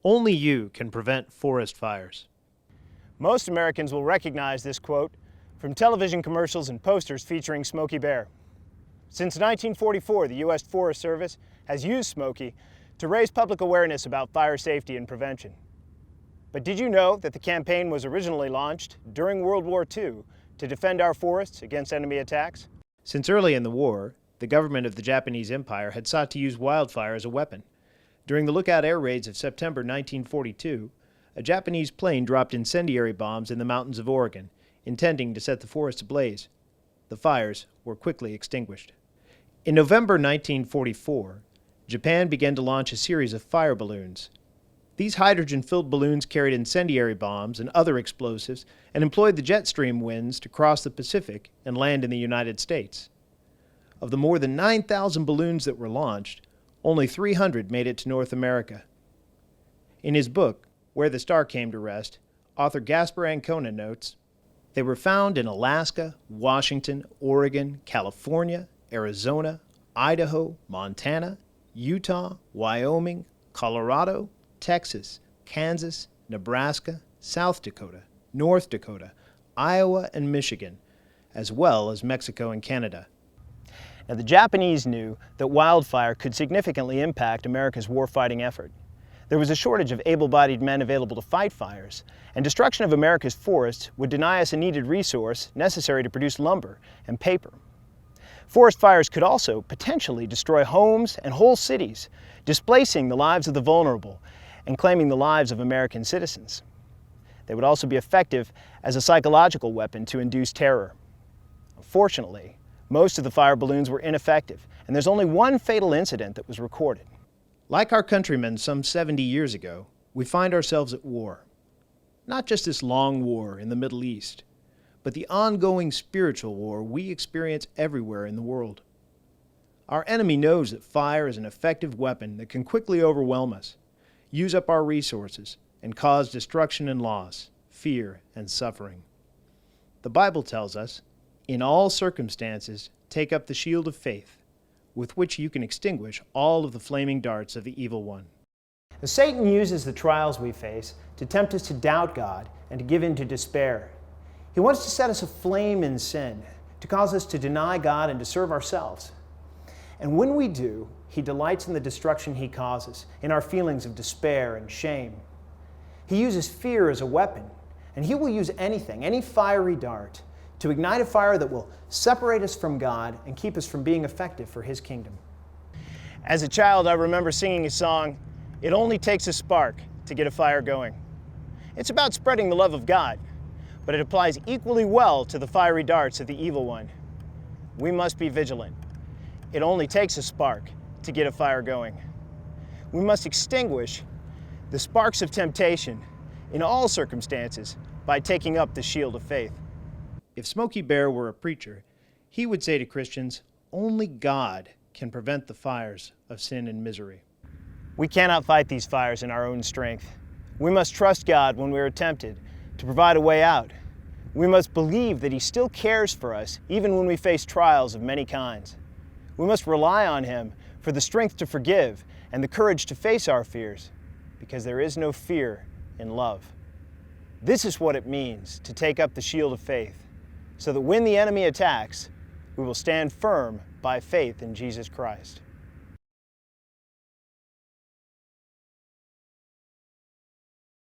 Only you can prevent forest fires. Most Americans will recognize this quote from television commercials and posters featuring Smokey Bear. Since 1944, the U.S. Forest Service has used Smokey to raise public awareness about fire safety and prevention. But did you know that the campaign was originally launched during World War II to defend our forests against enemy attacks? Since early in the war, the government of the Japanese Empire had sought to use wildfire as a weapon. During the Lookout air raids of September 1942, a Japanese plane dropped incendiary bombs in the mountains of Oregon, intending to set the forests ablaze. The fires were quickly extinguished. In November 1944, Japan began to launch a series of fire balloons. These hydrogen-filled balloons carried incendiary bombs and other explosives and employed the jet stream winds to cross the Pacific and land in the United States. Of the more than 9,000 balloons that were launched, only 300 made it to North America. In his book, Where the Star Came to Rest, author Gaspar Ancona notes, "They were found in Alaska, Washington, Oregon, California, Arizona, Idaho, Montana, Utah, Wyoming, Colorado, Texas, Kansas, Nebraska, South Dakota, North Dakota, Iowa, and Michigan, as well as Mexico and Canada." Now, the Japanese knew that wildfire could significantly impact America's warfighting effort. There was a shortage of able-bodied men available to fight fires, and destruction of America's forests would deny us a needed resource necessary to produce lumber and paper. Forest fires could also potentially destroy homes and whole cities, displacing the lives of the vulnerable and claiming the lives of American citizens. They would also be effective as a psychological weapon to induce terror. Fortunately, most of the fire balloons were ineffective, and there's only one fatal incident that was recorded. Like our countrymen some 70 years ago, we find ourselves at war. Not just this long war in the Middle East, but the ongoing spiritual war we experience everywhere in the world. Our enemy knows that fire is an effective weapon that can quickly overwhelm us, use up our resources, and cause destruction and loss, fear and suffering. The Bible tells us, "In all circumstances, take up the shield of faith, with which you can extinguish all of the flaming darts of the evil one." Now, Satan uses the trials we face to tempt us to doubt God and to give in to despair. He wants to set us aflame in sin, to cause us to deny God and to serve ourselves. And when we do, he delights in the destruction he causes, in our feelings of despair and shame. He uses fear as a weapon, and he will use anything, any fiery dart, to ignite a fire that will separate us from God and keep us from being effective for his kingdom. As a child, I remember singing a song, "It only takes a spark to get a fire going." It's about spreading the love of God, but it applies equally well to the fiery darts of the evil one. We must be vigilant. It only takes a spark to get a fire going. We must extinguish the sparks of temptation in all circumstances by taking up the shield of faith. If Smokey Bear were a preacher, he would say to Christians, only God can prevent the fires of sin and misery. We cannot fight these fires in our own strength. We must trust God when we are tempted to provide a way out. We must believe that he still cares for us even when we face trials of many kinds. We must rely on him for the strength to forgive and the courage to face our fears, because there is no fear in love. This is what it means to take up the shield of faith, so that when the enemy attacks, we will stand firm by faith in Jesus Christ.